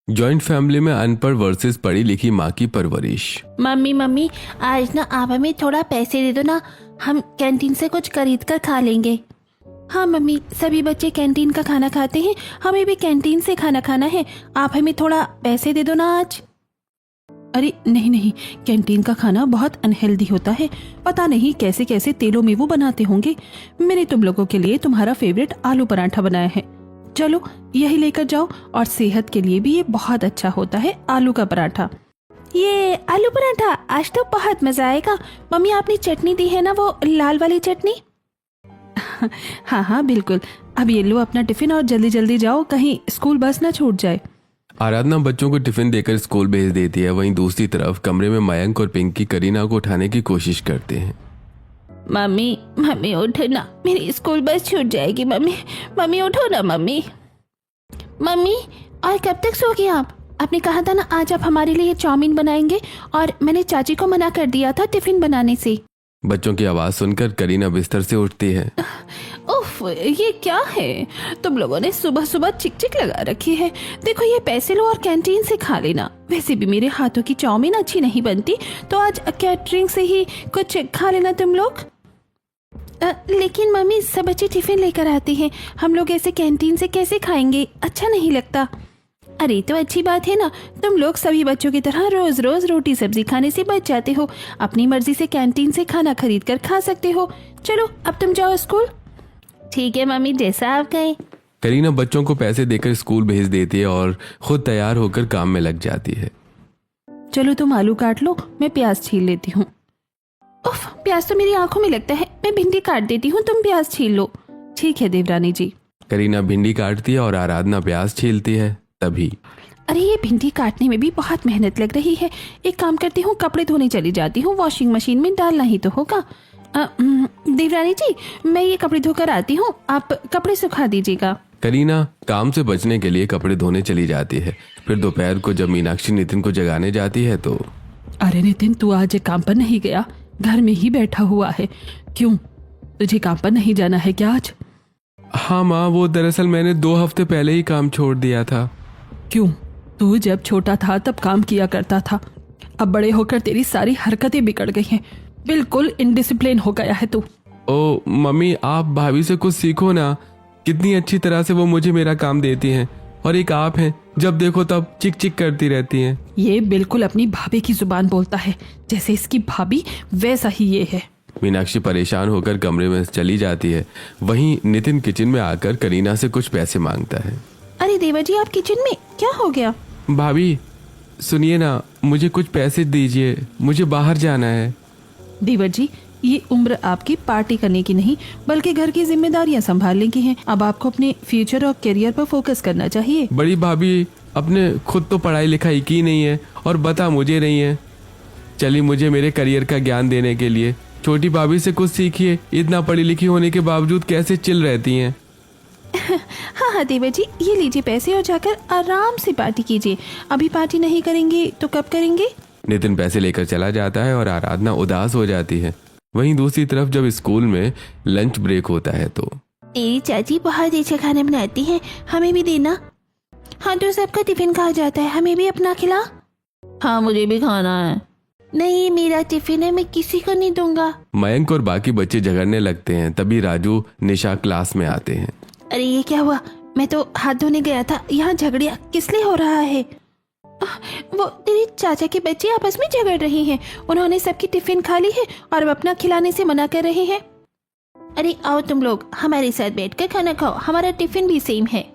Joint family में अनपढ़ versus पढ़ी लिखी माँ की परवरिश। मम्मी मम्मी आज ना आप हमें थोड़ा पैसे दे दो ना, हम कैंटीन से कुछ खरीद कर खा लेंगे। हाँ मम्मी, सभी बच्चे कैंटीन का खाना खाते हैं, हमें भी कैंटीन से खाना खाना है, आप हमें थोड़ा पैसे दे दो ना आज। अरे नहीं नहीं, कैंटीन का खाना बहुत अनहेल्दी होता है, पता नहीं कैसे कैसे तेलों में वो बनाते होंगे। मैंने तुम लोगों के लिए तुम्हारा फेवरेट आलू पराठा बनाया है, चलो यही लेकर जाओ, और सेहत के लिए भी ये बहुत अच्छा होता है आलू का पराठा। ये आलू पराठा आज तो बहुत मजा आएगा। मम्मी आपने चटनी दी है ना, वो लाल वाली चटनी? हाँ हाँ बिल्कुल। अब ये लो अपना टिफिन और जल्दी जल्दी जाओ, कहीं स्कूल बस ना छूट जाए। आराधना बच्चों को टिफिन देकर स्कूल भेज देती है। वहीं दूसरी तरफ कमरे में मयंक और पिंकी करीना को उठाने की कोशिश करते हैं। मम्मी मम्मी उठो ना, मेरी स्कूल बस छूट जाएगी। मम्मी मम्मी उठो ना मम्मी। मम्मी और कब तक सोगी आप? आपने कहा था ना आज आप हमारे लिए चाउमीन बनाएंगे, और मैंने चाची को मना कर दिया था टिफिन बनाने से। बच्चों की आवाज सुनकर करीना बिस्तर से उठती है। उफ, ये क्या है? तुम लोगों ने सुबह सुबह चिक चिक लगा रखी है। देखो ये पैसे लो और कैंटीन से खा लेना। वैसे भी मेरे हाथों की चाउमीन अच्छी नहीं बनती, तो आज कैटरिंग से ही कुछ खा लेना तुम लोग। लेकिन मम्मी सब बच्चे टिफिन लेकर आते हैं, हम लोग ऐसे कैंटीन से कैसे खाएंगे? अच्छा नहीं लगता। अरे तो अच्छी बात है ना, तुम लोग सभी बच्चों की तरह रोज रोज रोटी सब्जी खाने से बच जाते हो, अपनी मर्जी से कैंटीन से खाना खरीद कर खा सकते हो। चलो अब तुम जाओ स्कूल। ठीक है मम्मी, जैसा आप कहें। करीना बच्चों को पैसे देकर स्कूल भेज देती है और खुद तैयार होकर काम में लग जाती है। चलो तुम आलू काट लो, मैं प्याज छील लेती हूँ। उफ, प्याज तो मेरी आंखों में लगता है, मैं भिंडी काट देती हूँ, तुम प्याज छील लो। ठीक है देवरानी जी। करीना भिंडी काटती है और आराधना प्याज छीलती है। तभी अरे ये भिंडी काटने में भी बहुत मेहनत लग रही है। एक काम करती हूँ, कपड़े धोने चली जाती हूँ, वॉशिंग मशीन में डालना ही तो होगा। देवरानी जी मैं ये कपड़े धोकर आती हूँ, आप कपड़े सुखा दीजिएगा। करीना काम से बचने के लिए कपड़े धोने चली जाती है। फिर दोपहर को जब मीनाक्षी नितिन को जगाने जाती है तो अरे नितिन, तू आज काम पर नहीं गया, घर में ही बैठा हुआ है, क्यों? तुझे काम पर नहीं जाना है क्या आज? हाँ माँ, वो दरअसल मैंने 2 हफ्ते पहले ही काम छोड़ दिया था। क्यों? तू जब छोटा था तब काम किया करता था, अब बड़े होकर तेरी सारी हरकतें बिगड़ गई हैं, बिल्कुल इनडिसिप्लिन हो गया है तू। ओ मम्मी, आप भाभी से कुछ सीखो ना, कितनी अच्छी तरह से वो मुझे मेरा काम देती हैं, और एक आप हैं जब देखो तब चिक चिक करती रहती हैं। ये बिल्कुल अपनी भाभी की जुबान बोलता है, जैसे इसकी भाभी वैसा ही ये है। मीनाक्षी परेशान होकर कमरे में चली जाती है। वहीं नितिन किचन में आकर करीना से कुछ पैसे मांगता है। अरे देवा जी, आप किचन में? क्या हो गया? भाभी सुनिए ना, मुझे कुछ पैसे दीजिए, मुझे बाहर जाना है। देवर जी, ये उम्र आपकी पार्टी करने की नहीं बल्कि घर की जिम्मेदारियां संभालने की हैं। अब आपको अपने फ्यूचर और करियर पर फोकस करना चाहिए। बड़ी भाभी अपने खुद तो पढ़ाई लिखाई की नहीं है और बता मुझे रही है। चलिए मुझे मेरे करियर का ज्ञान देने के लिए छोटी भाभी से कुछ सीखिए, इतना पढ़ी लिखी होने के बावजूद कैसे चिल रहती हैं। हाँ हाँ देवर जी, ये लीजिए पैसे और जाकर आराम से पार्टी कीजिए। अभी पार्टी नहीं करेंगे तो कब करेंगे? नितिन पैसे लेकर चला जाता है और आराधना उदास हो जाती है। वहीं दूसरी तरफ जब स्कूल में लंच ब्रेक होता है तो तेरी चाची बहुत अच्छा खाना बनाती है, हमें भी देना। हाँ तो सबका टिफिन खा जाता है, हमें भी अपना खिला। हाँ मुझे भी खाना है। नहीं मेरा टिफिन है, मैं किसी को नहीं दूंगा। मयंक और बाकी बच्चे झगड़ने लगते हैं। तभी राजू निशा क्लास में आते हैं। अरे ये क्या हुआ? मैं तो हाथ धोने गया था, यहाँ झगड़िया किस लिए हो रहा है? वो तेरी चाचा के बच्चे आपस में झगड़ रहे हैं, उन्होंने सबकी टिफिन खा ली है और अब अपना खिलाने से मना कर रहे हैं। अरे आओ तुम लोग हमारे साथ बैठकर खाना खाओ, हमारा टिफिन भी सेम है।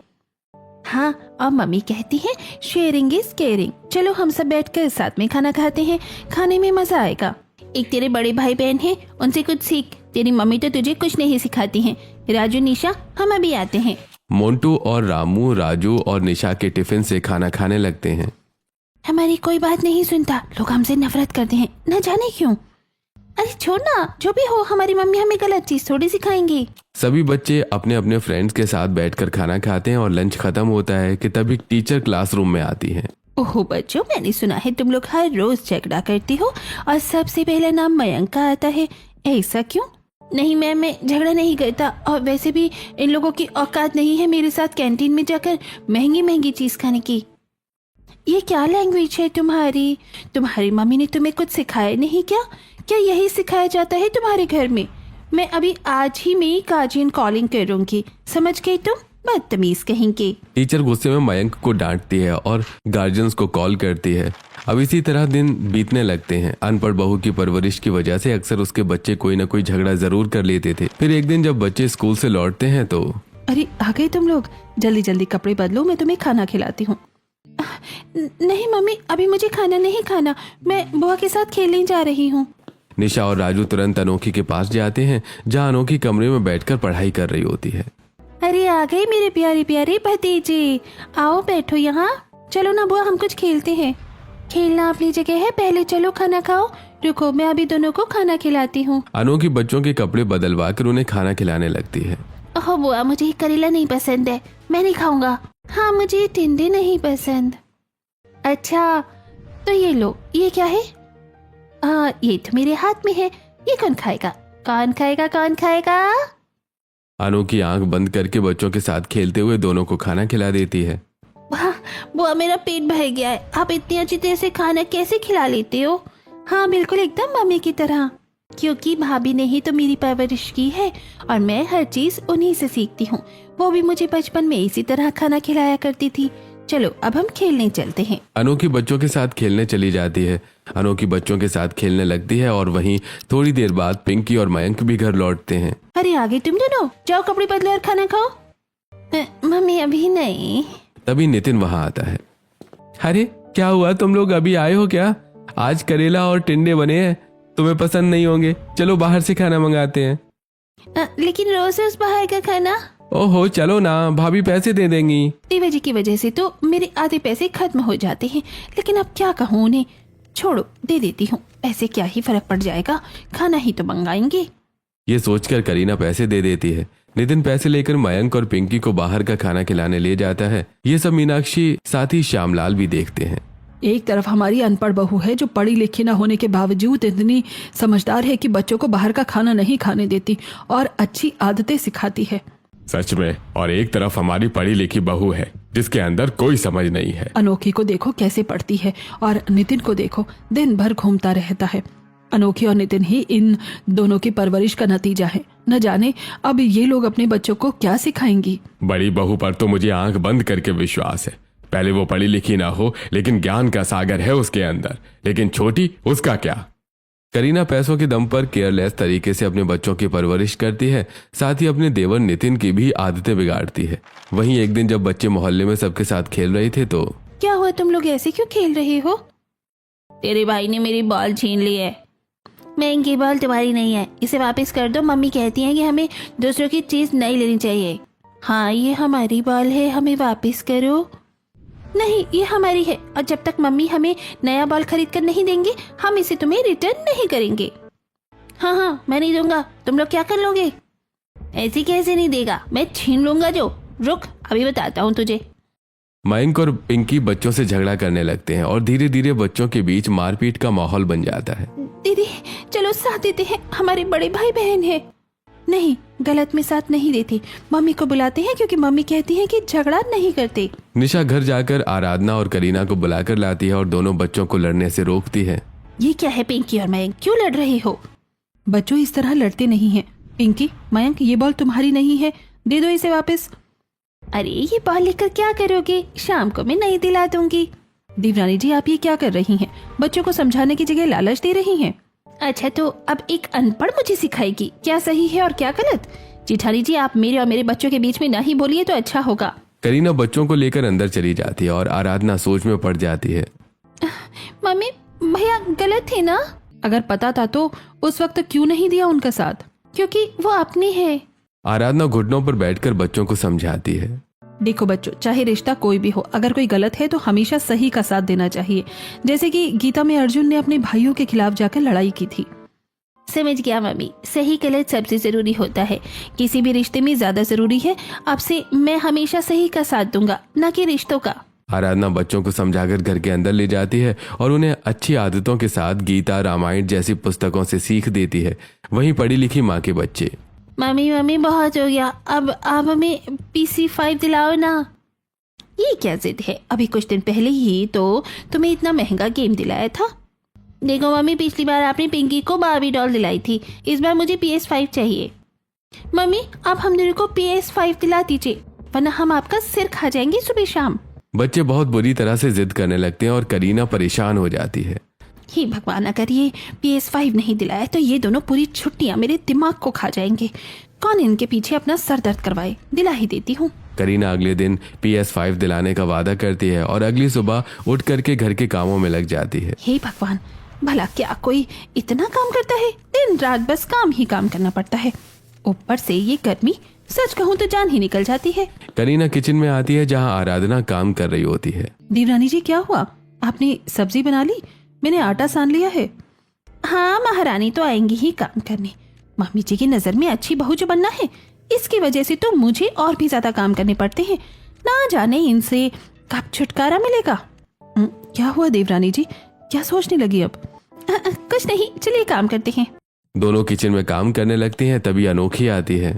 हाँ और मम्मी कहती है शेयरिंग इज केयरिंग। चलो हम सब बैठकर साथ में खाना खाते हैं, खाने में मजा आएगा। एक तेरे बड़े भाई बहन हैं, उनसे कुछ सीख, तेरी मम्मी तो तुझे कुछ नहीं सिखाती हैं। राजू निशा हम अभी आते हैं। मोंटू और रामू राजू और निशा के टिफिन से खाना खाने लगते हैं। हमारी कोई बात नहीं सुनता, लोग हमसे नफरत करते हैं, न जाने क्यों। अरे छोड़ ना, जो भी हो हमारी मम्मी हमें गलत चीज थोड़ी सिखाएंगी। सभी बच्चे अपने अपने फ्रेंड्स के साथ बैठकर खाना खाते हैं और लंच खत्म होता है कि तभी टीचर क्लासरूम में आती है। ओहो बच्चों, मैंने सुना है तुम लोग हर रोज झगड़ा करती हो और सबसे पहला नाम मयंक का आता है, ऐसा क्यों? नहीं मैम, मैं झगड़ा नहीं करता, और वैसे भी इन लोगों की औकात नहीं है मेरे साथ कैंटीन में जाकर महंगी महंगी चीज खाने की। ये क्या लैंग्वेज है तुम्हारी? तुम्हारी मम्मी ने तुम्हें कुछ सिखाया नहीं क्या? क्या यही सिखाया जाता है तुम्हारे घर में? मैं अभी आज ही में गार्जियन कॉलिंग करूंगी, समझ गई तुम? बदतमीज कहेंगे। टीचर गुस्से में मयंक को डांटती है और गार्जियंस को कॉल करती है। अब इसी तरह दिन बीतने लगते हैं। अनपढ़ बहू की परवरिश की वजह से अक्सर उसके बच्चे कोई ना कोई झगड़ा जरूर कर लेते थे। फिर एक दिन जब बच्चे स्कूल से लौटते हैं तो अरे आ गए तुम लोग, जल्दी जल्दी कपड़े बदलो, मैं तुम्हें खाना खिलाती हूँ। नहीं मम्मी, अभी मुझे खाना नहीं खाना, मैं बुआ के साथ खेलने जा रही हूँ। निशा और राजू तुरंत अनोखी के पास जाते हैं जहाँ अनोखी कमरे में बैठकर पढ़ाई कर रही होती है। अरे आ गए मेरे प्यारे प्यारे भतीजे, आओ बैठो यहाँ। चलो ना बुआ, हम कुछ खेलते हैं। खेलना अपनी जगह है, पहले चलो खाना खाओ। रुको, मैं अभी दोनों को खाना खिलाती हूँ। अनोखी बच्चों के कपड़े बदलवा कर उन्हें खाना खिलाने लगती है। ओह बुआ, मुझे करेला नहीं पसंद है, मैं नहीं खाऊंगा। हाँ, मुझे टिंडे नहीं पसंद। अच्छा तो ये लो, ये क्या है? हाँ, ये तो मेरे हाथ में है, ये कौन खाएगा? कौन खाएगा? कौन खाएगा? अनोखी आंख बंद करके बच्चों के साथ खेलते हुए दोनों को खाना खिला देती है। बुआ, मेरा पेट भर गया है, आप इतनी अच्छी तरह से खाना कैसे खिला लेते हो? हाँ बिल्कुल, एकदम मम्मी की तरह, क्योंकि भाभी ने ही तो मेरी परवरिश की है और मैं हर चीज उन्हीं से सीखती हूँ। वो भी मुझे बचपन में इसी तरह खाना खिलाया करती थी। चलो अब हम खेलने चलते हैं। अनोखी बच्चों के साथ खेलने चली जाती है। अनोखी बच्चों के साथ खेलने लगती है और वहीं थोड़ी देर बाद पिंकी और मयंक भी घर लौटते हैं। अरे आगे तुम दोनों, जाओ कपड़े बदलो और खाना खाओ। मम्मी अभी नहीं। तभी नितिन वहां आता है। अरे क्या हुआ, तुम लोग अभी आए हो क्या? आज करेला और टिंडे बने हैं, तुम्हें पसंद नहीं होंगे। चलो बाहर से खाना मंगाते हैं। लेकिन रोज रोज बाहर का खाना। ओहो चलो ना, भाभी पैसे दे देंगी। देवाजी की वजह से तो मेरे आधे पैसे खत्म हो जाते हैं, लेकिन अब क्या कहूँ उन्हें। छोड़ो, दे देती हूँ, पैसे क्या ही फर्क पड़ जाएगा, खाना ही तो मंगाएंगे। ये सोचकर करीना पैसे दे देती है। नितिन पैसे लेकर मयंक और पिंकी को बाहर का खाना खिलाने ले जाता है। ये सब मीनाक्षी साथ ही श्यामलाल भी देखते हैं। एक तरफ हमारी अनपढ़ बहू है जो पढ़ी लिखी न होने के बावजूद इतनी समझदार है कि बच्चों को बाहर का खाना नहीं खाने देती और अच्छी आदतें सिखाती है। सच में। और एक तरफ हमारी पढ़ी लिखी बहू है जिसके अंदर कोई समझ नहीं है। अनोखी को देखो कैसे पढ़ती है और नितिन को देखो दिन भर घूमता रहता है। अनोखी और नितिन ही इन दोनों की परवरिश का नतीजा है। न जाने अब ये लोग अपने बच्चों को क्या सिखाएंगी। बड़ी बहू पर तो मुझे आंख बंद करके विश्वास है। पहले वो पढ़ी लिखी ना हो लेकिन ज्ञान का सागर है उसके अंदर। लेकिन छोटी, उसका क्या? करीना पैसों के दम पर केयरलेस तरीके से अपने बच्चों की परवरिश करती है, साथ ही अपने देवर नितिन की भी आदतें बिगाड़ती है। वहीं एक दिन जब बच्चे मोहल्ले में सबके साथ खेल रहे थे तो क्या हुआ, तुम लोग ऐसे क्यों खेल रहे हो? तेरे भाई ने मेरी बॉल छीन ली है। महंगी बॉल तुम्हारी नहीं है, इसे वापस कर दो। मम्मी कहती हैं कि हमें दूसरों की चीज नहीं लेनी चाहिए। हाँ, ये हमारी बॉल है, हमें वापस करो। नहीं, ये हमारी है और जब तक मम्मी हमें नया बॉल खरीद कर नहीं देंगे हम इसे तुम्हें रिटर्न नहीं करेंगे। हाँ हाँ, मैं नहीं दूंगा। तुम लोग क्या कर लोगे? ऐसे कैसे नहीं देगा, मैं छीन लूंगा जो। रुक, अभी बताता हूँ तुझे। मयंक और पिंकी बच्चों से झगड़ा करने लगते हैं और धीरे धीरे बच्चों के बीच मारपीट का माहौल बन जाता है। दीदी चलो साथ देते हैं, हमारे बड़े भाई बहन हैं। नहीं, गलत में साथ नहीं देती। मम्मी को बुलाते हैं क्योंकि मम्मी कहती है कि झगड़ा नहीं करते। निशा घर जाकर आराधना और करीना को बुलाकर लाती है और दोनों बच्चों को लड़ने से रोकती है। ये क्या है पिंकी और मयंक, क्यों लड़ रहे हो? बच्चों इस तरह लड़ते नहीं हैं। पिंकी, मयंक, ये बॉल तुम्हारी नहीं है, दे दो इसे वापस। अरे ये बॉल लेकर क्या करोगे? शाम को मैं नहीं दिला दूंगी। देवरानी जी, आप ये क्या कर रही हैं? बच्चों को समझाने की जगह लालच दे रही हैं। अच्छा तो अब एक अनपढ़ मुझे सिखाएगी क्या सही है और क्या गलत? जेठानी जी, आप मेरे और मेरे बच्चों के बीच में ना ही बोलिए तो अच्छा होगा। करीना बच्चों को लेकर अंदर चली जाती है और आराधना सोच में पड़ जाती है। मम्मी, भैया गलत थे ना? अगर पता था तो उस वक्त क्यों नहीं दिया उनका साथ? क्योंकि वो अपने हैं। आराधना घुटनों पर बैठकर बच्चों को समझाती है। देखो बच्चों, चाहे रिश्ता कोई भी हो, अगर कोई गलत है तो हमेशा सही का साथ देना चाहिए। जैसे कि गीता में अर्जुन ने अपने भाइयों के खिलाफ जाकर लड़ाई की थी। समझ गया मम्मी, सही गलत सबसे जरूरी होता है। किसी भी रिश्ते में ज्यादा जरूरी है आपसे मैं हमेशा सही का साथ दूंगा, न कि रिश्तों का। आराधना बच्चों को समझाकर घर के अंदर ले जाती है और उन्हें अच्छी आदतों के साथ गीता, रामायण जैसी पुस्तकों से सीख देती है। वहीं पढ़ी लिखी माँ के बच्चे, मम्मी बहुत हो गया, अब आप हमें PC5 दिलाओ ना। ये क्या जिद है? अभी कुछ दिन पहले ही तो तुम्हें इतना महंगा गेम दिलाया था। देखो मम्मी, पिछली बार आपने पिंकी को बार्बी डॉल दिलाई थी, इस बार मुझे PS5 चाहिए। मम्मी, आप हम दोनों को PS5 दिला दीजिए, वरना हम आपका सिर खा जाएंगे सुबह शाम। बच्चे बहुत बुरी तरह से जिद करने लगते हैं और करीना परेशान हो जाती है। हे भगवान, अगर ये PS5 नहीं दिलाया तो ये दोनों पूरी छुट्टियां मेरे दिमाग को खा जाएंगे। कौन इनके पीछे अपना सर दर्द करवाए, दिला ही देती हूँ। करीना अगले दिन PS5 दिलाने का वादा करती है और अगली सुबह उठ करके घर के कामों में लग जाती है। हे भगवान, भला क्या कोई इतना काम करता है? दिन रात बस काम ही काम करना पड़ता है। ऊपर से ये गर्मी, सच कहूँ तो जान ही निकल जाती है। करीना किचन में आती है जहाँ आराधना काम कर रही होती है। देवरानी जी, क्या हुआ? आपने सब्जी बना ली? मैंने आटा सान लिया है। हाँ, महारानी तो आएंगी ही काम करने। मम्मी जी की नजर में अच्छी बहू जो बनना है, इसकी वजह से तो मुझे और भी ज्यादा काम करने पड़ते हैं। ना जाने इनसे कब छुटकारा मिलेगा। क्या हुआ देवरानी जी, क्या सोचने लगी अब? कुछ नहीं, चलिए काम करते हैं। दोनों किचन में काम करने लगती हैं, तभी अनोखी आती है।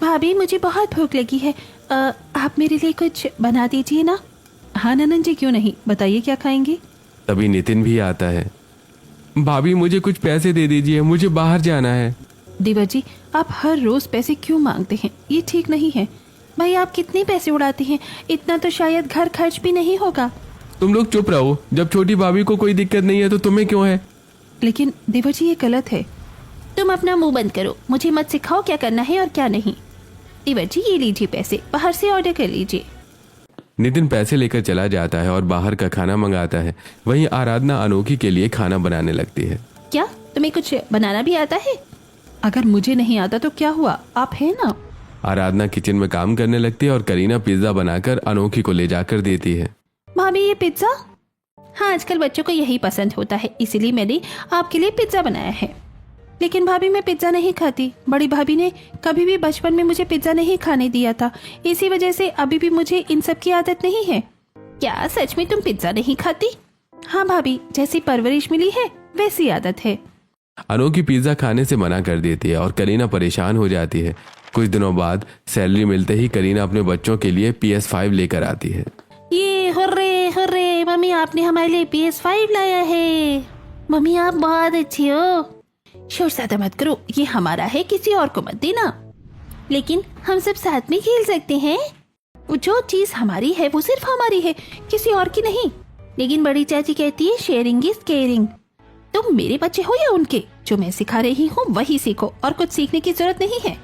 भाभी, मुझे बहुत भूख लगी है, आप मेरे लिए कुछ बना दीजिए ना। हाँ ननन जी, क्यों नहीं, बताइए क्या खाएंगे? तभी नितिन भी आता है। भाभी, मुझे कुछ पैसे दे दीजिए, मुझे बाहर जाना है। देवर जी, आप हर रोज पैसे क्यों मांगते हैं? ये ठीक नहीं है। भाई, आप कितने पैसे उड़ाते हैं? इतना तो शायद घर खर्च भी नहीं होगा। तुम लोग चुप रहो, जब छोटी भाभी को कोई दिक्कत नहीं है तो तुम्हें क्यों है? लेकिन देवर जी, ये गलत है। तुम अपना मुंह बंद करो, मुझे मत सिखाओ क्या करना है और क्या नहीं। देवर जी, ये लीजिए पैसे, बाहर से ऑर्डर कर लीजिए। नितिन पैसे लेकर चला जाता है और बाहर का खाना मंगाता है। वहीं आराधना अनोखी के लिए खाना बनाने लगती है। क्या तुम्हें कुछ बनाना भी आता है? अगर मुझे नहीं आता तो क्या हुआ, आप है ना। आराधना किचन में काम करने लगती है और करीना पिज्जा बनाकर अनोखी को ले जाकर देती है। भाभी, ये पिज्जा? हाँ, आजकल बच्चों को यही पसंद होता है, इसीलिए मैंने आपके लिए पिज्जा बनाया है। लेकिन भाभी, मैं पिज्जा नहीं खाती। बड़ी भाभी ने कभी भी बचपन में मुझे पिज्जा नहीं खाने दिया था, इसी वजह से अभी भी मुझे इन सब की आदत नहीं है। क्या सच में तुम पिज्जा नहीं खाती? हाँ भाभी, जैसी परवरिश मिली है वैसी आदत है। अनोखी पिज्जा खाने से मना कर देती है और करीना परेशान हो जाती है। कुछ दिनों बाद सैलरी मिलते ही करीना अपने बच्चों के लिए PS5 लेकर आती है। ये हुर्रे हुर्रे, मम्मी आपने हमारे लिए PS5 लाया है। मम्मी, आप बहुत अच्छी हो। शोर ज्यादा मत करो, ये हमारा है, किसी और को मत देना। लेकिन हम सब साथ में खेल सकते हैं। जो चीज हमारी है वो सिर्फ हमारी है, किसी और की नहीं। लेकिन बड़ी चाची कहती है शेयरिंग इज केयरिंग। तुम मेरे बच्चे हो या उनके? जो मैं सिखा रही हूँ वही सीखो, और कुछ सीखने की जरूरत नहीं है।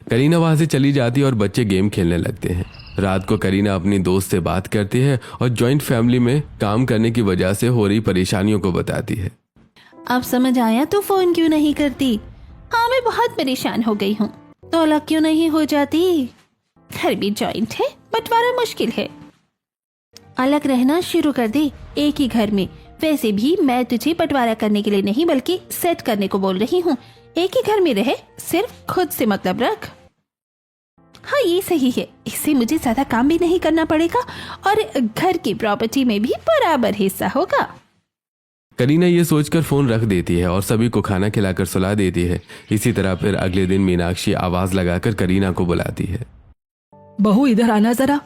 करीना वहां से चली जाती है और बच्चे गेम खेलने लगते हैं। रात को करीना अपनी दोस्त से बात करती है और जॉइंट फैमिली में काम करने की वजह से हो रही परेशानियों को बताती है। अब समझ आया तो फोन क्यों नहीं करती? हाँ, मैं बहुत परेशान हो गई हूँ। तो अलग क्यों नहीं हो जाती? घर भी जॉइंट है, बंटवारा मुश्किल है। अलग रहना शुरू कर दे, एक ही घर में। वैसे भी मैं तुझे बंटवारा करने के लिए नहीं बल्कि सेट करने को बोल रही हूँ। एक ही घर में रहे, सिर्फ खुद से मतलब रख। हाँ, ये सही है, इससे मुझे ज्यादा काम भी नहीं करना पड़ेगा और घर की प्रॉपर्टी में भी बराबर हिस्सा होगा। करीना ये सोचकर फोन रख देती है और सभी को खाना खिलाकर सुला देती है। इसी तरह फिर अगले दिन मीनाक्षी आवाज लगाकर करीना को बुलाती है। बहू, इधर आना जरा।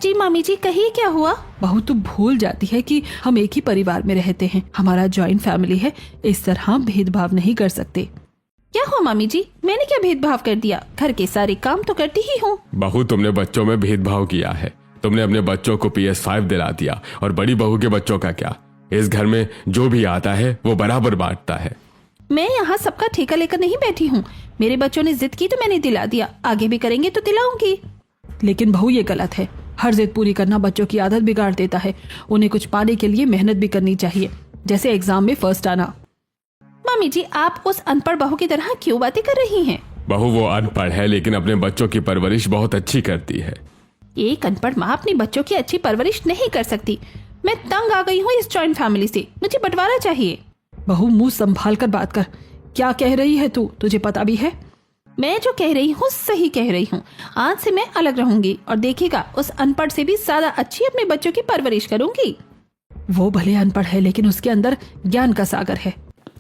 जी मामी जी, कहिए क्या हुआ? बहू, तू भूल जाती है कि हम एक ही परिवार में रहते हैं, हमारा जॉइंट फैमिली है, इस तरह भेदभाव नहीं कर सकते। क्या हुआ मामी जी, मैंने क्या भेदभाव कर दिया? घर के सारे काम तो करती ही हूँ। बहू, तुमने बच्चों में भेदभाव किया है। तुमने अपने बच्चों को PS5 दिला दिया और बड़ी बहू के बच्चों का क्या? इस घर में जो भी आता है वो बराबर बांटता है। मैं यहाँ सबका ठेका लेकर नहीं बैठी हूँ। मेरे बच्चों ने जिद की तो मैंने दिला दिया, आगे भी करेंगे तो दिलाऊंगी। लेकिन बहू, ये गलत है। हर जिद पूरी करना बच्चों की आदत बिगाड़ देता है। उन्हें कुछ पाने के लिए मेहनत भी करनी चाहिए, जैसे एग्जाम में फर्स्ट आना। मामी जी, आप उस अनपढ़ बहू की तरह क्यों बातें कर रही हैं? बहू, वो अनपढ़ है लेकिन अपने बच्चों की परवरिश बहुत अच्छी करती है। एक अनपढ़ माँ अपने बच्चों की अच्छी परवरिश नहीं कर सकती। मैं तंग आ गई हूँ इस जॉइंट फैमिली से, मुझे बंटवारा चाहिए। बहू, मुंह संभाल कर बात कर। क्या कह रही है तू? तुझे पता भी है? मैं जो कह रही हूँ सही कह रही हूँ। आज से मैं अलग रहूंगी और देखिएगा, उस अनपढ़ से भी ज्यादा अच्छी अपने बच्चों की परवरिश करूंगी। वो भले अनपढ़ है लेकिन उसके अंदर ज्ञान का सागर है।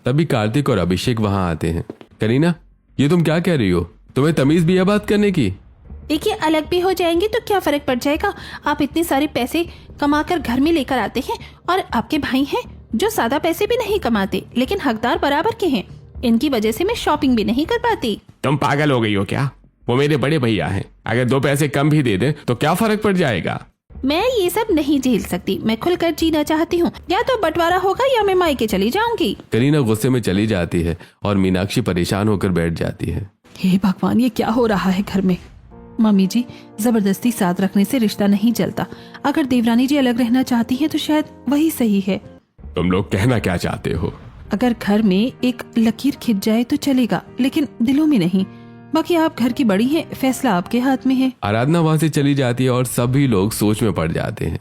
तभी कार्तिक और अभिषेक वहां आते हैं। करीना, ये तुम क्या कह रही हो? तुम्हें तमीज भी है बात करने की? देखिए, अलग भी हो जाएंगे तो क्या फर्क पड़ जाएगा। आप इतने सारे पैसे कमाकर घर में लेकर आते हैं और आपके भाई हैं जो सादा पैसे भी नहीं कमाते लेकिन हकदार बराबर के हैं। इनकी वजह से मैं शॉपिंग भी नहीं कर पाती। तुम पागल हो गई हो क्या? वो मेरे बड़े भैया हैं, अगर 2 पैसे कम भी दे दे तो क्या फर्क पड़ जाएगा? मैं ये सब नहीं झेल सकती। मैं खुलकर जीना चाहती हूँ। या तो बंटवारा होगा या मैं मायके चली जाऊंगी। करीना गुस्से में चली जाती है और मीनाक्षी परेशान होकर बैठ जाती है। हे भगवान, ये क्या हो रहा है घर में। मम्मी जी, जबरदस्ती साथ रखने से रिश्ता नहीं चलता। अगर देवरानी जी अलग रहना चाहती हैं तो शायद वही सही है। तुम लोग कहना क्या चाहते हो? अगर घर में एक लकीर खिंच जाए तो चलेगा, लेकिन दिलों में नहीं। बाकी आप घर की बड़ी हैं, फैसला आपके हाथ में है। आराधना वहां से चली जाती है और सभी लोग सोच में पड़ जाते हैं।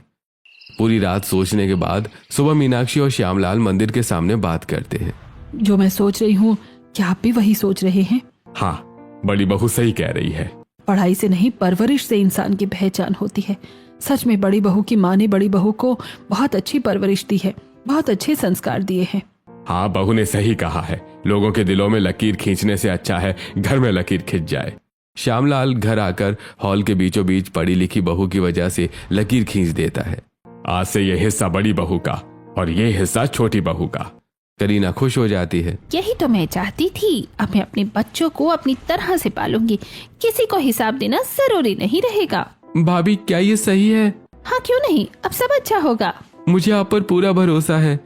पूरी रात सोचने के बाद सुबह मीनाक्षी और श्यामलाल मंदिर के सामने बात करते हैं। जो मैं सोच रही हूँ, क्या आप भी वही सोच रहे हैं? हाँ, बड़ी बहू सही कह रही है। पढ़ाई से नहीं, परवरिश से इंसान की पहचान होती है। सच में बड़ी बहू की माँ ने बड़ी बहू को बहुत अच्छी परवरिश दी है, बहुत अच्छे संस्कार दिए हैं। हाँ, बहू ने सही कहा है। लोगों के दिलों में लकीर खींचने से अच्छा है घर में लकीर खिंच जाए। श्यामलाल घर आकर हॉल के बीचों बीच पढ़ी लिखी बहू की वजह से लकीर खींच देता है। आज से ये हिस्सा बड़ी बहू का और ये हिस्सा छोटी बहू का। करीना खुश हो जाती है। यही तो मैं चाहती थी। अब मैं अपने बच्चों को अपनी तरह से पालूंगी। किसी को हिसाब देना जरूरी नहीं रहेगा। भाभी, क्या ये सही है? हाँ, क्यों नहीं, अब सब अच्छा होगा। मुझे आप पर पूरा भरोसा है।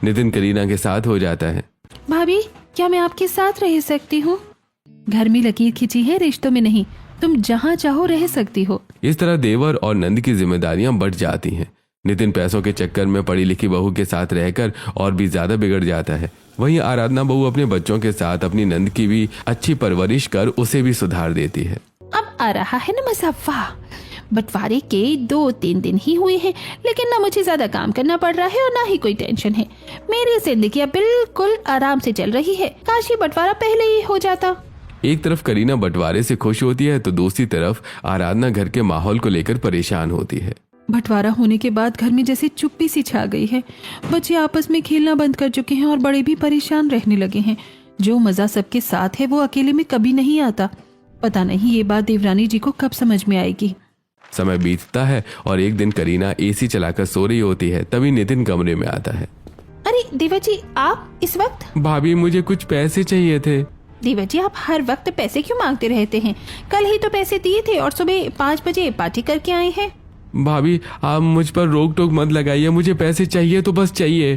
नितिन करीना के साथ हो जाता है। भाभी, क्या मैं आपके साथ रह सकती हूँ? घर में लकीर खींची है, रिश्तों में नहीं। तुम जहाँ चाहो रह सकती हो। इस तरह देवर और नंद की जिम्मेदारियां बढ़ जाती हैं। नितिन पैसों के चक्कर में पढ़ी लिखी बहू के साथ रहकर और भी ज्यादा बिगड़ जाता है। वहीं आराधना बहू अपने बच्चों के साथ अपनी नंद की भी अच्छी परवरिश कर उसे भी सुधार देती है। अब आ रहा है ना मजा। वाह, बंटवारे के 2-3 दिन ही हुए हैं, लेकिन ना मुझे ज्यादा काम करना पड़ रहा है और ना ही कोई टेंशन है। मेरी जिंदगी अब बिल्कुल आराम से चल रही है। काश ये बंटवारा पहले ही हो जाता। एक तरफ करीना बंटवारे से खुश होती है तो दूसरी तरफ आराधना घर के माहौल को लेकर परेशान होती है। बंटवारा होने के बाद घर में जैसे चुप्पी सी छा गई है। बच्चे आपस में खेलना बंद कर चुके हैं और बड़े भी परेशान रहने लगे हैं। जो मजा सबके साथ है वो अकेले में कभी नहीं आता। पता नहीं ये बात देवरानी जी को कब समझ में आएगी। समय बीतता है और एक दिन करीना एसी चलाकर सो रही होती है, तभी नितिन कमरे में आता है। अरे देवा जी, आप इस वक्त? भाभी, मुझे कुछ पैसे चाहिए थे। देवा जी, आप हर वक्त पैसे क्यों मांगते रहते हैं? कल ही तो पैसे दिए थे और सुबह 5 बजे पार्टी करके आए हैं। भाभी, आप मुझ पर रोक टोक मत लगाइए। मुझे पैसे चाहिए तो बस चाहिए।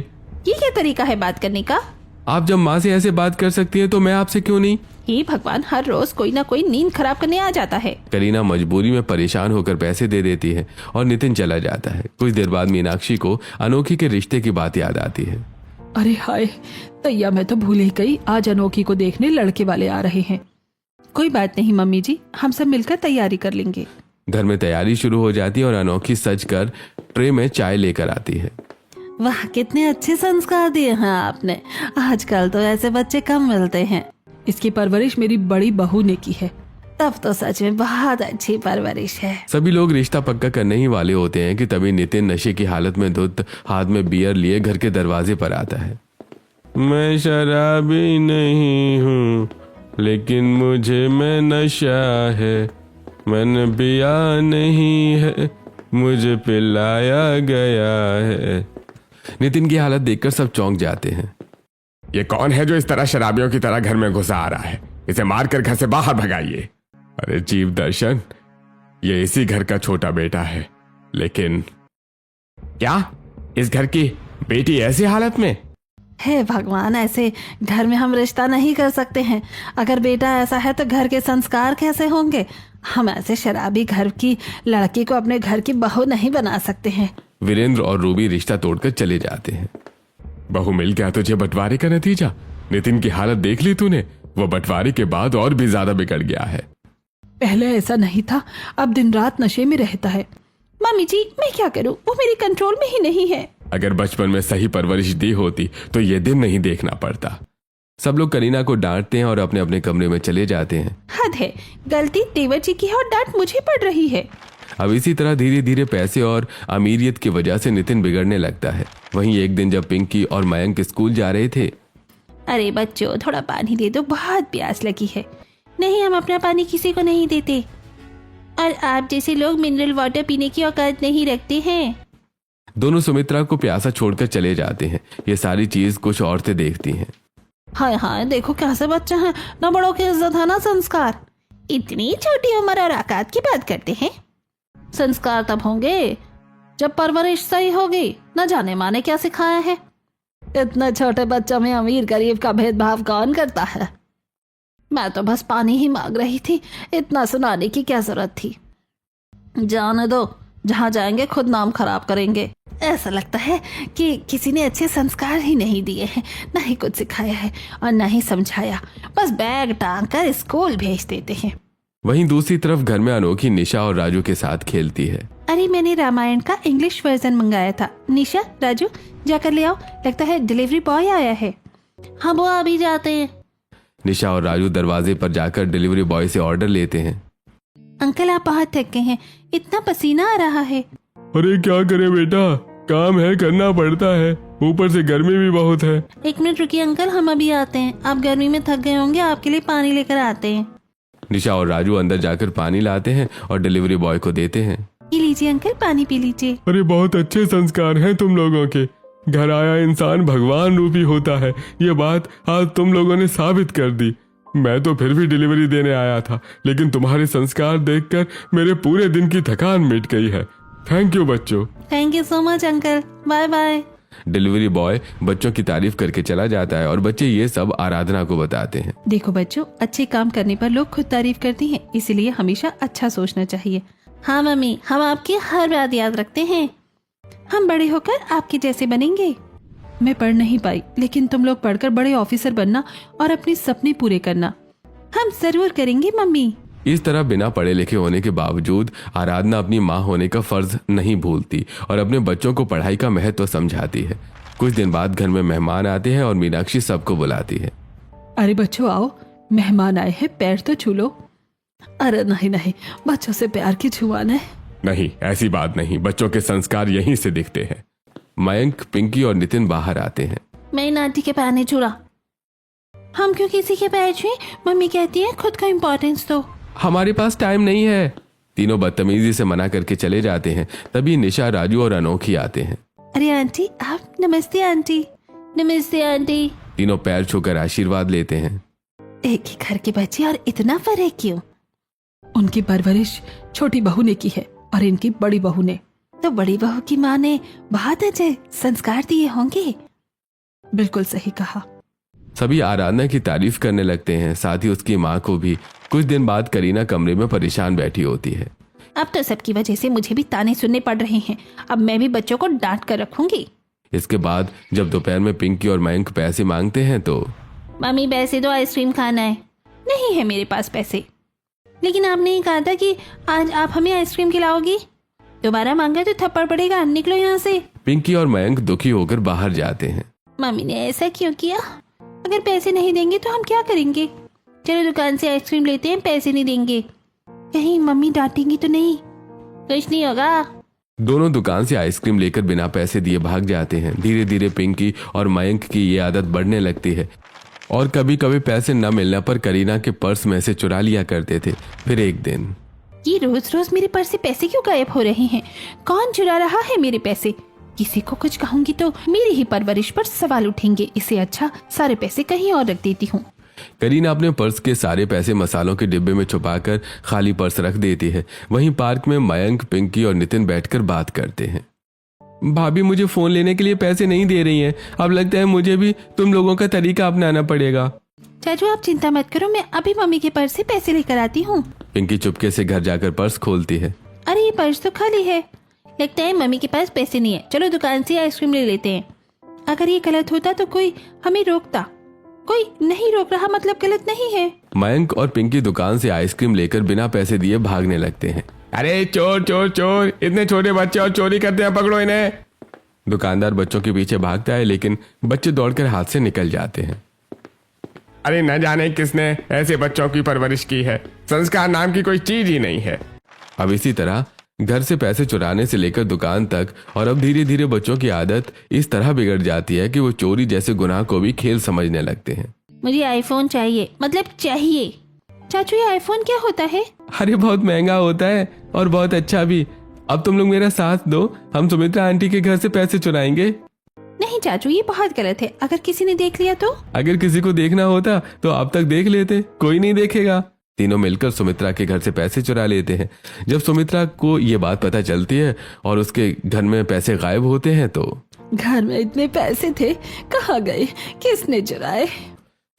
ये क्या तरीका है बात करने का? आप जब माँ से ऐसे बात कर सकती हैं तो मैं आपसे क्यों नहीं? हे भगवान, हर रोज कोई ना कोई नींद खराब करने आ जाता है। करीना मजबूरी में परेशान होकर पैसे दे देती है और नितिन चला जाता है। कुछ देर बाद मीनाक्षी को अनोखी के रिश्ते की बात याद आती है। अरे हाय तैया, मैं तो भूल ही गई, आज अनोखी को देखने लड़के वाले आ रहे हैं। कोई बात नहीं मम्मी जी, हम सब मिलकर तैयारी कर लेंगे। घर में तैयारी शुरू हो जाती है और अनोखी सज कर ट्रे में चाय लेकर आती है। वाह, कितने अच्छे संस्कार दिए हैं आपने। आजकल तो ऐसे बच्चे कम मिलते हैं। इसकी परवरिश मेरी बड़ी बहू ने की है। तब तो सच में बहुत अच्छी परवरिश है। सभी लोग रिश्ता पक्का करने ही वाले होते हैं कि तभी नितिन नशे की हालत में धुत हाथ में बियर लिए घर के दरवाजे पर आता है। मैं शराबी नहीं हूँ, लेकिन मुझे में नशा है। मैंने पिया नहीं है, मुझे पिलाया गया है। नितिन की हालत देखकर सब चौंक जाते हैं। ये कौन है जो इस तरह शराबियों की तरह घर में घुसा आ रहा है? इसे मारकर घर से बाहर भगाइए। अरे जीव दर्शन, ये इसी घर का छोटा बेटा है, लेकिन क्या इस घर की बेटी ऐसी हालत में? हे भगवान, ऐसे घर में हम रिश्ता नहीं कर सकते हैं। अगर बेटा ऐसा है तो घर के संस्कार कैसे होंगे? हम ऐसे शराबी घर की लड़की को अपने घर की बहू नहीं बना सकते हैं। वीरेंद्र और रूबी रिश्ता तोड़कर चले जाते हैं। बहू मिल गया तुझे बंटवारे का नतीजा। नितिन की हालत देख ली तूने? वो बंटवारे के बाद और भी ज्यादा बिगड़ गया है। पहले ऐसा नहीं था, अब दिन रात नशे में रहता है। मम्मी जी, मैं क्या करूं? वो मेरे कंट्रोल में ही नहीं है। अगर बचपन में सही परवरिश दी होती तो ये दिन नहीं देखना पड़ता। सब लोग करीना को डांटते हैं और अपने अपने कमरे में चले जाते हैं। हद है, गलती देवर जी की है और डांट मुझे पड़ रही है। अब इसी तरह धीरे धीरे पैसे और अमीरियत की वजह से नितिन बिगड़ने लगता है। वहीं एक दिन जब पिंकी और मयंक स्कूल जा रहे थे। अरे बच्चों, थोड़ा पानी दे दो, बहुत प्यास लगी है। नहीं, हम अपना पानी किसी को नहीं देते। और आप जैसे लोग मिनरल वाटर पीने की औकात नहीं रखते हैं। दोनों सुमित्रा को प्यासा छोड़कर चले जाते हैं। ये सारी चीज कुछ औरतें देखती हैं। हाय हाय, देखो कैसे बच्चे हैं, ना बड़ों की इज्जत है ना संस्कार। इतनी छोटी उम्र और औकात की बात करते हैं। संस्कार तब होंगे जब परवरिश सही होगी। न जाने माने क्या सिखाया है। इतने छोटे बच्चों में अमीर गरीब का भेदभाव कौन करता है। मैं तो बस पानी ही मांग रही थी, इतना सुनाने की क्या जरूरत थी। जाने दो, जहाँ जाएंगे खुद नाम खराब करेंगे। ऐसा लगता है कि किसी ने अच्छे संस्कार ही नहीं दिए हैं, ना ही कुछ सिखाया है और ना ही समझाया, बस बैग टांग कर स्कूल भेज देते हैं। वहीं दूसरी तरफ घर में अनोखी निशा और राजू के साथ खेलती है। अरे मैंने रामायण का इंग्लिश वर्जन मंगाया था। निशा, राजू जाकर ले आओ, लगता है डिलीवरी बॉय आया है। हाँ वो अभी जाते हैं। निशा और राजू दरवाजे पर जाकर डिलीवरी बॉय से ऑर्डर लेते हैं। अंकल आप बहुत थक गए हैं, इतना पसीना आ रहा है। अरे क्या करे बेटा, काम है, करना पड़ता है, ऊपर से गर्मी भी बहुत है। 1 मिनट रुकिए अंकल, हम अभी आते हैं। आप गर्मी में थक गए होंगे, आपके लिए पानी लेकर आते हैं। निशा और राजू अंदर जाकर पानी लाते हैं और डिलीवरी बॉय को देते हैं। ये लीजिए अंकल, पानी पी लीजिए। अरे बहुत अच्छे संस्कार हैं तुम लोगों के। घर आया इंसान भगवान रूपी होता है, ये बात आज तुम लोगों ने साबित कर दी। मैं तो फिर भी डिलीवरी देने आया था, लेकिन तुम्हारे संस्कार देखकर मेरे पूरे दिन की थकान मिट गई है। थैंक यू बच्चों। Thank you so much uncle, bye bye. Delivery boy बच्चों की तारीफ करके चला जाता है और बच्चे ये सब आराधना को बताते हैं। देखो बच्चों, अच्छे काम करने पर लोग खुद तारीफ करते हैं, इसलिए हमेशा अच्छा सोचना चाहिए। हाँ मम्मी, हम आपकी हर बात याद रखते हैं। हम बड़े होकर आपके जैसे बनेंगे। मैं पढ़ नहीं पाई, लेकिन तुम लोग पढ़कर बड़े ऑफिसर बनना और अपने सपने पूरे करना। हम जरूर करेंगे मम्मी। इस तरह बिना पढ़े लिखे होने के बावजूद आराधना अपनी माँ होने का फर्ज नहीं भूलती और अपने बच्चों को पढ़ाई का महत्व समझाती है। कुछ दिन बाद घर में मेहमान आते हैं और मीनाक्षी सबको बुलाती है। अरे बच्चों आओ, मेहमान आए हैं, पैर तो छू लो। अरे नहीं नहीं, बच्चों से प्यार की छुआन है। नहीं, ऐसी बात नहीं, बच्चों के संस्कार यहीं से दिखते हैं। मयंक, पिंकी और नितिन बाहर आते हैं। मैं इन आंटी के पैर नहीं छूड़ा। हम क्यों किसी के पैर छुए? मम्मी कहती है खुद का इम्पोर्टेंस दो। हमारे पास टाइम नहीं है। तीनों बदतमीजी से मना करके चले जाते हैं। तभी निशा, राजू और अनोखी आते हैं। अरे आंटी आप, नमस्ते आंटी। नमस्ते आंटी। तीनों पैर छूकर आशीर्वाद लेते हैं। एक ही घर के बच्चे और इतना फर्क क्यों? उनकी परवरिश छोटी बहू ने की है और इनकी बड़ी बहू ने। तो बड़ी बहू की माँ ने बहुत अच्छे संस्कार दिए होंगे। बिल्कुल सही कहा। सभी आराधना की तारीफ करने लगते हैं, साथ ही उसकी माँ को भी। कुछ दिन बाद करीना कमरे में परेशान बैठी होती है। अब तो सबकी वजह से मुझे भी ताने सुनने पड़ रहे हैं। अब मैं भी बच्चों को डांट कर रखूंगी। इसके बाद जब दोपहर में पिंकी और मयंक पैसे मांगते हैं तो मम्मी पैसे दो, आइसक्रीम खाना है। नहीं है मेरे पास पैसे। लेकिन आपने ही कहा था कि आज आप हमें आइसक्रीम खिलाओगी। दोबारा मांगा तो थप्पड़ पड़ेगा, निकलो यहाँ से। पिंकी और मयंक दुखी होकर बाहर जाते हैं। मम्मी ने ऐसा क्यों किया? अगर पैसे नहीं देंगे तो हम क्या करेंगे? चलो दुकान से आइसक्रीम लेते हैं, पैसे नहीं देंगे। कहीं मम्मी डांटेंगी तो नहीं? कुछ नहीं होगा। दोनों दुकान से आइसक्रीम लेकर बिना पैसे दिए भाग जाते हैं। धीरे धीरे पिंकी और मयंक की ये आदत बढ़ने लगती है और कभी कभी पैसे न मिलने पर करीना के पर्स में से चुरा लिया करते थे। फिर एक दिन, ये रोज रोज मेरे पर्स से पैसे क्यों गायब हो रहे हैं? कौन चुरा रहा है मेरे पैसे? किसी को कुछ कहूंगी तो मेरी ही परवरिश पर सवाल उठेंगे। इससे अच्छा सारे पैसे कहीं और रख देती हूँ। करीना अपने पर्स के सारे पैसे मसालों के डिब्बे में छुपाकर खाली पर्स रख देती है। वहीं पार्क में मयंक, पिंकी और नितिन बैठकर बात करते हैं। भाभी मुझे फोन लेने के लिए पैसे नहीं दे रही हैं। अब लगता है मुझे भी तुम लोगों का तरीका अपनाना पड़ेगा। चाचू आप चिंता मत करो, मैं अभी मम्मी के पर्स से पैसे लेकर आती हूँ। पिंकी चुपके से घर जाकर पर्स खोलती है। अरे ये पर्स तो खाली है, लगता है मम्मी के पास पैसे नहीं है। चलो दुकान से आइसक्रीम ले लेते हैं। अगर ये गलत होता तो कोई हमें रोकता। कोई नहीं रोक रहा मतलब गलत नहीं है। मयंक और पिंकी दुकान से आइसक्रीम लेकर बिना पैसे दिए भागने लगते हैं। अरे चोर चोर चोर, इतने छोटे बच्चे और चोरी करते हैं, पकड़ो इन्हें। दुकानदार बच्चों के पीछे भागता है, लेकिन बच्चे दौड़कर हाथ से निकल जाते हैं। अरे न जाने किसने ऐसे बच्चों की परवरिश की है। संस्कार नाम की कोई चीज ही नहीं है। अब इसी तरह घर से पैसे चुराने से लेकर दुकान तक, और अब धीरे धीरे बच्चों की आदत इस तरह बिगड़ जाती है कि वो चोरी जैसे गुनाह को भी खेल समझने लगते हैं। मुझे आईफोन चाहिए, मतलब चाहिए। चाचू ये आईफोन क्या होता है? अरे बहुत महंगा होता है और बहुत अच्छा भी। अब तुम लोग मेरा साथ दो, हम सुमित्रा आंटी के घर से पैसे चुराएंगे। नहीं चाचू, ये बहुत गलत है। अगर किसी ने देख लिया तो? अगर किसी को देखना होता तो अब तक देख लेते, कोई नहीं देखेगा। तीनों मिलकर सुमित्रा के घर से पैसे चुरा लेते हैं। जब सुमित्रा को ये बात पता चलती है और उसके घर में पैसे गायब होते हैं तो घर में इतने पैसे थे, कहाँ गए, किसने चुराए?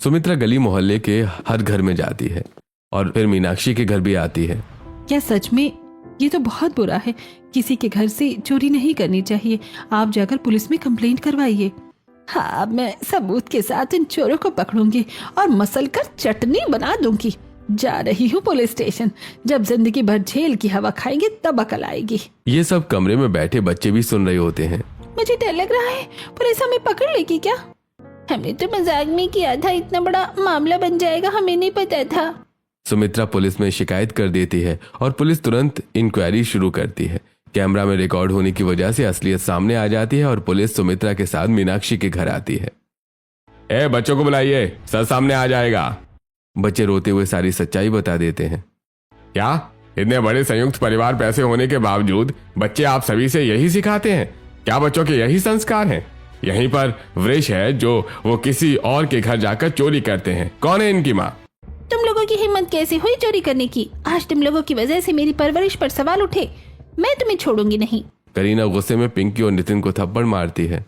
सुमित्रा गली मोहल्ले के हर घर में जाती है और फिर मीनाक्षी के घर भी आती है। क्या सच में? ये तो बहुत बुरा है। किसी के घर से चोरी नहीं करनी चाहिए। आप जाकर पुलिस में कंप्लेंट करवाइए। हाँ, मैं सबूत के साथ इन चोरों को पकड़ूंगी और मसल कर चटनी बना दूंगी। जा रही हूँ पुलिस स्टेशन। जब जिंदगी भर जेल की हवा खाएंगे तब अकल आएगी। ये सब कमरे में बैठे बच्चे भी सुन रहे होते हैं। मुझे डर लग रहा है, पुलिस हमें पकड़ लेगी क्या? हमने तो मजाक में किया था, इतना बड़ा मामला बन जाएगा हमें नहीं पता था। सुमित्रा पुलिस में शिकायत कर देती है और पुलिस तुरंत इंक्वायरी शुरू करती है। कैमरा में रिकॉर्ड होने की वजह से असलियत सामने आ जाती है और पुलिस सुमित्रा के साथ मीनाक्षी के घर आती है। ए बच्चों को बुलाइए, सर सामने आ जाएगा। बच्चे रोते हुए सारी सच्चाई बता देते हैं। क्या इतने बड़े संयुक्त परिवार पैसे होने के बावजूद बच्चे आप सभी से यही सिखाते हैं? क्या बच्चों के यही संस्कार हैं? यहीं पर वृष है जो वो किसी और के घर जाकर चोरी करते हैं। कौन है इनकी माँ? तुम लोगों की हिम्मत कैसे हुई चोरी करने की? आज तुम लोगों की वजह से मेरी परवरिश पर सवाल उठे। मैं तुम्हें छोड़ूंगी नहीं। करीना गुस्से में पिंकी और नितिन को थप्पड़ मारती है।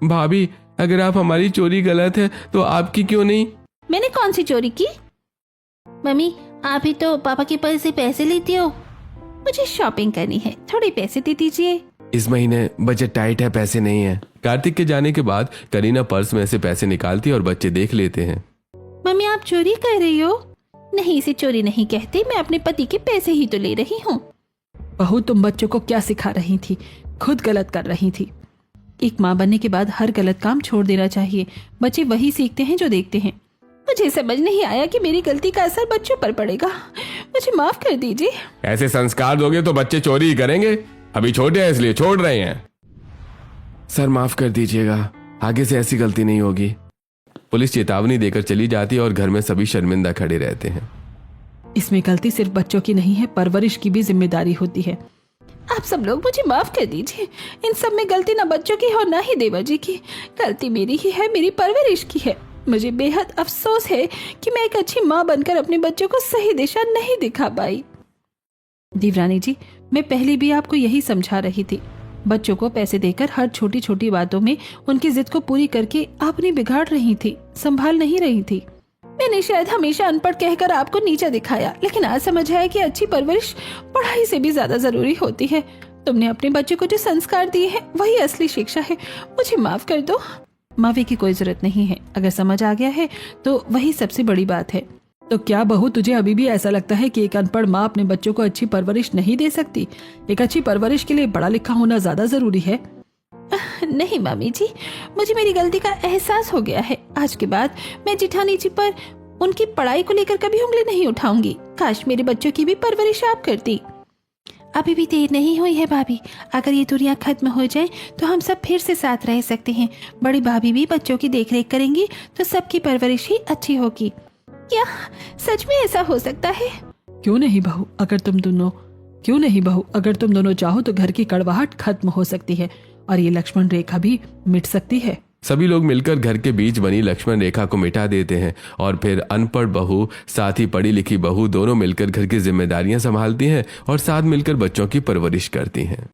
भाभी, अगर आप हमारी चोरी गलत है तो आपकी क्यों नहीं? मैंने कौन सी चोरी की? मम्मी, आप ही तो पापा के पर्स से पैसे लेती हो। मुझे शॉपिंग करनी है, थोड़े पैसे दे दीजिए। इस महीने बजट टाइट है, पैसे नहीं है। कार्तिक के जाने के बाद करीना पर्स में से पैसे निकालती है और बच्चे देख लेते हैं। मम्मी, आप चोरी कर रही हो? नहीं, इसे चोरी नहीं कहते, मैं अपने पति के पैसे ही तो ले रही हूँ। बहू, तुम बच्चों को क्या सिखा रही थी? खुद गलत कर रही थी। एक माँ बनने के बाद हर गलत काम छोड़ देना चाहिए। बच्चे वही सीखते हैं जो देखते हैं। मुझे समझ नहीं आया कि मेरी गलती का असर बच्चों पर पड़ेगा। मुझे माफ कर दीजिए। ऐसे संस्कार दोगे तो बच्चे चोरी ही करेंगे। अभी छोटे हैं इसलिए छोड़ रहे हैं। सर माफ कर दीजिएगा, आगे से ऐसी गलती नहीं होगी। पुलिस चेतावनी देकर चली जाती है और घर में सभी शर्मिंदा खड़े रहते हैं। इसमें गलती सिर्फ बच्चों की नहीं है, परवरिश की भी जिम्मेदारी होती है। आप सब लोग मुझे माफ कर दीजिए। इन सब में गलती ना बच्चों की और ना ही देवा जी की। गलती मेरी ही है, मेरी परवरिश की है। मुझे बेहद अफसोस है कि मैं एक अच्छी माँ बनकर अपने बच्चों को सही दिशा नहीं दिखा पाई। देवरानी जी, मैं पहले भी आपको यही समझा रही थी। बच्चों को पैसे देकर हर छोटी छोटी बातों में उनकी जिद को पूरी करके आपने बिगाड़ रही थी, संभाल नहीं रही थी। मैंने शायद हमेशा अनपढ़ कहकर आपको नीचा दिखाया, लेकिन आज समझ आया कि अच्छी परवरिश पढ़ाई से भी ज्यादा जरूरी होती है। तुमने अपने बच्चे को जो संस्कार दिए हैं वही असली शिक्षा है। मुझे माफ कर दो। माफी की कोई जरूरत नहीं है। अगर समझ आ गया है तो वही सबसे बड़ी बात है। तो क्या बहू, तुझे अभी भी ऐसा लगता है कि एक अनपढ़ माँ अपने बच्चों को अच्छी परवरिश नहीं दे सकती? एक अच्छी परवरिश के लिए पढ़ा लिखा होना ज्यादा जरूरी है। नहीं मामी जी, मुझे मेरी गलती का एहसास हो गया है। आज के बाद मैं जिठानी जी पर उनकी पढ़ाई को लेकर कभी उंगली नहीं उठाऊंगी। काश मेरे बच्चों की भी परवरिश आप करती। अभी भी देर नहीं हुई है भाभी। अगर ये दूरियां खत्म हो जाए तो हम सब फिर से साथ रह सकते हैं। बड़ी भाभी भी बच्चों की देखरेख करेंगी तो सबकी परवरिश ही अच्छी होगी। क्या सच में ऐसा हो सकता है? क्यों नहीं बहू, अगर तुम दोनों चाहो तो घर की कड़वाहट खत्म हो सकती है और ये लक्ष्मण रेखा भी मिट सकती है। सभी लोग मिलकर घर के बीच बनी लक्ष्मण रेखा को मिटा देते हैं और फिर अनपढ़ बहू साथ ही पढ़ी लिखी बहू दोनों मिलकर घर की जिम्मेदारियां संभालती हैं और साथ मिलकर बच्चों की परवरिश करती हैं।